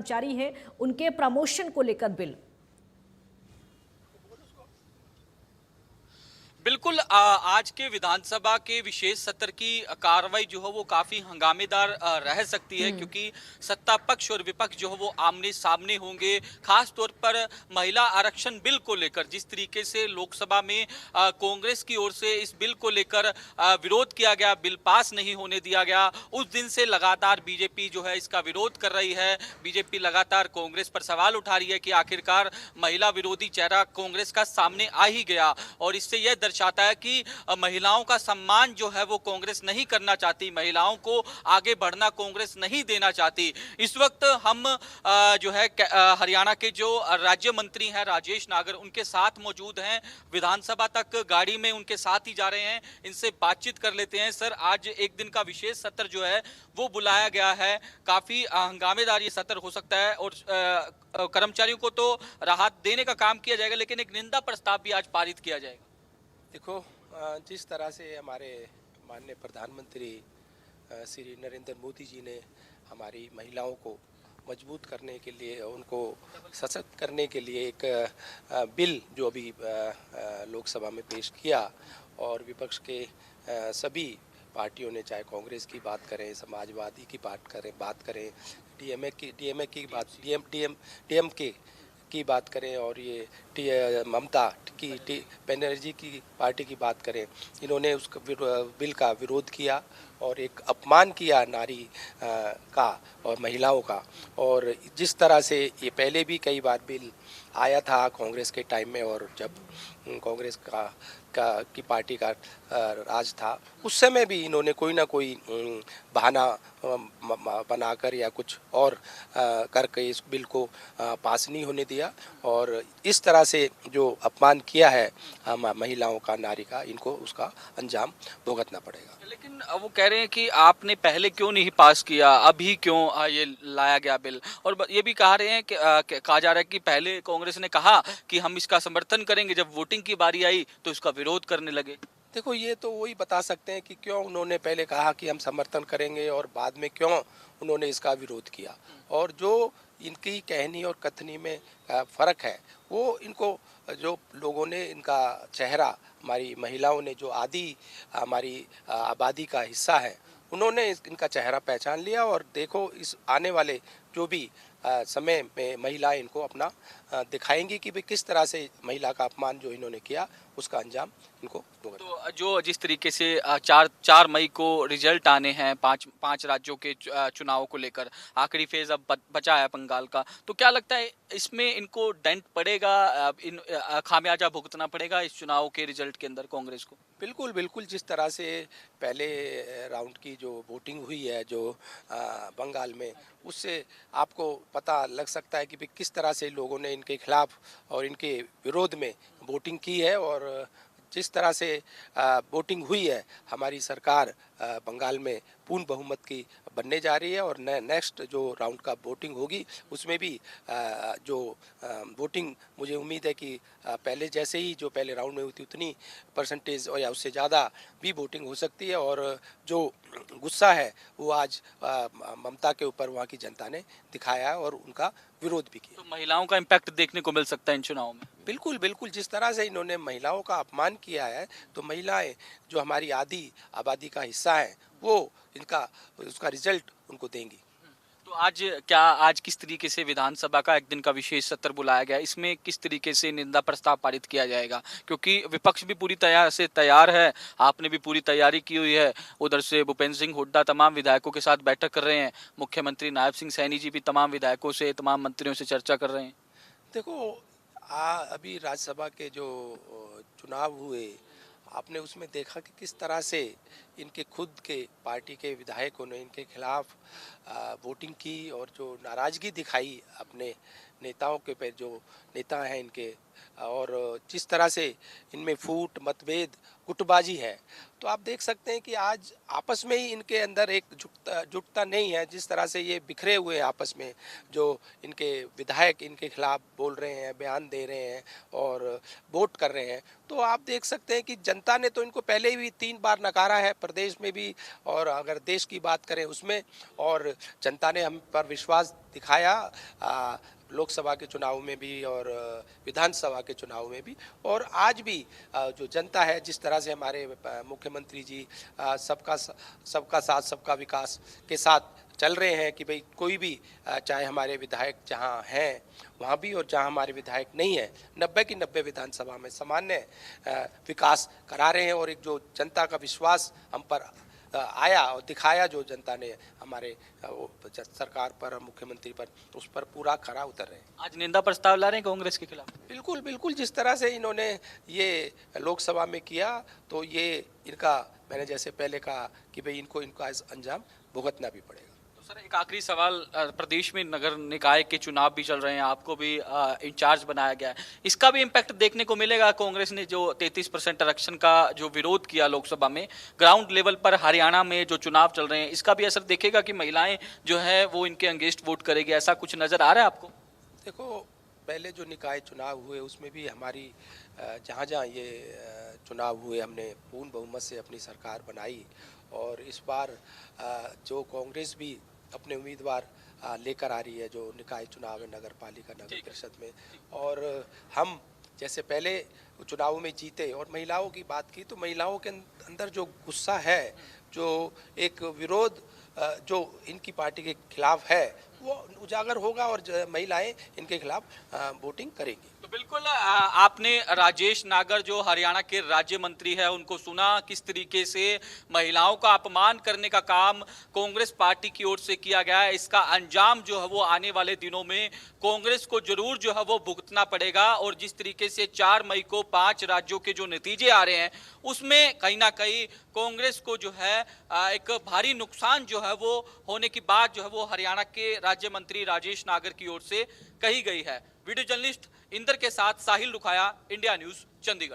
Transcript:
कर्मचारी है उनके प्रमोशन को लेकर बिल। बिल्कुल आज के विधानसभा के विशेष सत्र की कार्रवाई जो है वो काफी हंगामेदार रह सकती है, क्योंकि सत्ता पक्ष और विपक्ष जो है वो आमने सामने होंगे। खास तौर पर महिला आरक्षण बिल को लेकर जिस तरीके से लोकसभा में कांग्रेस की ओर से इस बिल को लेकर विरोध किया गया, बिल पास नहीं होने दिया गया, उस दिन से लगातार बीजेपी जो है इसका विरोध कर रही है। बीजेपी लगातार कांग्रेस पर सवाल उठा रही है कि आखिरकार महिला विरोधी चेहरा कांग्रेस का सामने आ ही गया, और इससे यह दर्शाता है कि महिलाओं का सम्मान जो है वो कांग्रेस नहीं करना चाहती, महिलाओं को आगे बढ़ना कांग्रेस नहीं देना चाहती। इस वक्त हम जो है हरियाणा के जो राज्य मंत्री हैं राजेश नागर, उनके साथ मौजूद हैं। विधानसभा तक गाड़ी में उनके साथ ही जा रहे हैं, इनसे बातचीत कर लेते हैं। सर, आज एक दिन का विशेष सत्र जो है वो बुलाया गया है, काफी हंगामेदार ये सत्र हो सकता है, और कर्मचारियों को तो राहत देने का काम किया जाएगा, लेकिन एक निंदा प्रस्ताव भी आज पारित किया जाएगा। देखो, जिस तरह से हमारे माननीय प्रधानमंत्री श्री नरेंद्र मोदी जी ने हमारी महिलाओं को मजबूत करने के लिए, उनको सशक्त करने के लिए एक बिल जो अभी लोकसभा में पेश किया, और विपक्ष के सभी पार्टियों ने, चाहे कांग्रेस की बात करें, समाजवादी की बात करें, डीएमके की बात करें, और ये ममता की बनर्जी की पार्टी की बात करें, इन्होंने उस बिल का विरोध किया और एक अपमान किया नारी का और महिलाओं का। और जिस तरह से ये पहले भी कई बार बिल आया था कांग्रेस के टाइम में, और जब कांग्रेस की पार्टी का राज था, उस समय भी इन्होंने कोई ना कोई बहाना बनाकर या कुछ और करके इस बिल को पास नहीं होने दिया, और इस तरह से जो अपमान किया है महिलाओं का, नारी का, इनको उसका अंजाम भुगतना पड़ेगा। लेकिन वो कह रहे हैं कि आपने पहले क्यों नहीं पास किया, अभी क्यों ये लाया गया बिल, और ये भी कह रहे हैं कि कहा जा रहा है कि पहले कांग्रेस ने कहा कि हम इसका समर्थन करेंगे, जब वोटिंग की बारी आई तो इसका विरोध करने लगे। देखो, ये तो वही बता सकते हैं कि क्यों उन्होंने पहले कहा कि हम समर्थन करेंगे और बाद में क्यों उन्होंने इसका विरोध किया। और जो इनकी कहनी और कथनी में फ़र्क है, वो इनको जो लोगों ने इनका चेहरा, हमारी महिलाओं ने जो आदि हमारी आबादी का हिस्सा है, उन्होंने इनका चेहरा पहचान लिया। और देखो, इस आने वाले जो भी समय में महिलाएं इनको अपना दिखाएंगी कि भाई किस तरह से महिला का अपमान जो इन्होंने किया उसका अंजाम इनको भुगतना। तो जो जिस तरीके से 4 मई को रिजल्ट आने हैं पांच राज्यों के चुनाव को लेकर, आखिरी फेज अब बचा है बंगाल का, तो क्या लगता है इसमें इनको डेंट पड़ेगा, खामियाजा भुगतना पड़ेगा इस चुनाव के रिजल्ट के अंदर कांग्रेस को? बिल्कुल बिल्कुल, जिस तरह से पहले राउंड की जो वोटिंग हुई है जो बंगाल में, उससे आपको पता लग सकता है कि भाई किस तरह से लोगों ने इनके खिलाफ और इनके विरोध में वोटिंग की है। और जिस तरह से वोटिंग हुई है, हमारी सरकार बंगाल में पूर्ण बहुमत की बनने जा रही है, और नेक्स्ट जो राउंड का वोटिंग होगी उसमें भी जो वोटिंग, मुझे उम्मीद है कि पहले जैसे ही जो पहले राउंड में हुई थी उतनी परसेंटेज और या उससे ज़्यादा भी वोटिंग हो सकती है। और जो गुस्सा है वो आज ममता के ऊपर वहाँ की जनता ने दिखाया है और उनका विरोध भी किया। तो महिलाओं का इम्पैक्ट देखने को मिल सकता है इन चुनाव में? बिल्कुल बिल्कुल, जिस तरह से इन्होंने महिलाओं का अपमान किया है, तो महिलाएं जो हमारी आधी आबादी का हिस्सा है, वो इनका उसका रिजल्ट उनको देंगी। तो आज किस तरीके से विधानसभा का एक दिन का विशेष सत्र बुलाया गया, इसमें किस तरीके से निंदा प्रस्ताव पारित किया जाएगा? क्योंकि विपक्ष भी पूरी तैयार है, आपने भी पूरी तैयारी की हुई है। उधर से भूपेंद्र सिंह हुड्डा तमाम विधायकों के साथ बैठक कर रहे हैं, मुख्यमंत्री नायब सिंह सैनी जी भी तमाम विधायकों से, तमाम मंत्रियों से चर्चा कर रहे हैं। देखो, अभी राज्यसभा के जो चुनाव हुए, आपने उसमें देखा कि किस तरह से इनके खुद के पार्टी के विधायकों ने इनके खिलाफ वोटिंग की, और जो नाराज़गी दिखाई अपने नेताओं के पे, जो नेता हैं इनके, और जिस तरह से इनमें फूट, मतभेद, गुटबाजी है, तो आप देख सकते हैं कि आज आपस में ही इनके अंदर एक जुटता नहीं है। जिस तरह से ये बिखरे हुए हैं आपस में, जो इनके विधायक इनके खिलाफ बोल रहे हैं, बयान दे रहे हैं और वोट कर रहे हैं, तो आप देख सकते हैं कि जनता ने तो इनको पहले भी 3 बार नकारा है, प्रदेश में भी, और अगर देश की बात करें उसमें, और जनता ने हम पर विश्वास दिखाया लोकसभा के चुनाव में भी और विधानसभा के चुनाव में भी। और आज भी जो जनता है, जिस तरह से हमारे मुख्यमंत्री जी सबका साथ सबका विकास के साथ चल रहे हैं कि भाई कोई भी चाहे हमारे विधायक जहां हैं वहां भी और जहां हमारे विधायक नहीं है, 90 की 90 विधानसभा में सामान्य विकास करा रहे हैं। और एक जो जनता का विश्वास हम पर आया और दिखाया जो जनता ने हमारे सरकार पर, मुख्यमंत्री पर, उस पर पूरा खरा उतर रहे हैं। आज निंदा प्रस्ताव ला रहे हैं कांग्रेस के खिलाफ? बिल्कुल बिल्कुल, जिस तरह से इन्होंने ये लोकसभा में किया तो ये इनका, मैंने जैसे पहले कहा कि भाई इनको इनका अंजाम भुगतना भी पड़ेगा। तो सर एक आखिरी सवाल, प्रदेश में नगर निकाय के चुनाव भी चल रहे हैं, आपको भी इंचार्ज बनाया गया है, इसका भी इम्पैक्ट देखने को मिलेगा? कांग्रेस ने जो 33% आरक्षण का जो विरोध किया लोकसभा में, ग्राउंड लेवल पर हरियाणा में जो चुनाव चल रहे हैं, इसका भी असर देखेगा कि महिलाएं जो है वो इनके अगेंस्ट वोट करेगी? ऐसा कुछ नजर आ रहा है आपको? देखो, पहले जो निकाय चुनाव हुए उसमें भी हमारी जहाँ जहाँ ये चुनाव हुए हमने पूर्ण बहुमत से अपनी सरकार बनाई। और इस बार जो कांग्रेस भी अपने उम्मीदवार लेकर आ रही है जो निकाय चुनाव है, नगर पालिका, नगर परिषद में, और हम जैसे पहले चुनाव में जीते और महिलाओं की बात की तो महिलाओं के अंदर जो गुस्सा है, जो एक विरोध जो इनकी पार्टी के खिलाफ है, वो उजागर होगा और महिलाएं इनके खिलाफ वोटिंग करेंगी। तो बिल्कुल आपने राजेश नागर जो हरियाणा के राज्य मंत्री है उनको सुना, किस तरीके से महिलाओं का अपमान करने का काम कांग्रेस पार्टी की ओर से किया गया है। इसका अंजाम जो है वो आने वाले दिनों में कांग्रेस को जरूर जो है वो भुगतना पड़ेगा। और जिस तरीके से 4 मई को 5 राज्यों के जो नतीजे आ रहे हैं उसमें कहीं ना कहीं कांग्रेस को जो है एक भारी नुकसान जो है वो होने की बात जो है वो हरियाणा के राज्य मंत्री राजेश नागर की ओर से कही गई है। वीडियो जर्नलिस्ट इंदर के साथ साहिल रुखाया, इंडिया न्यूज, चंडीगढ़।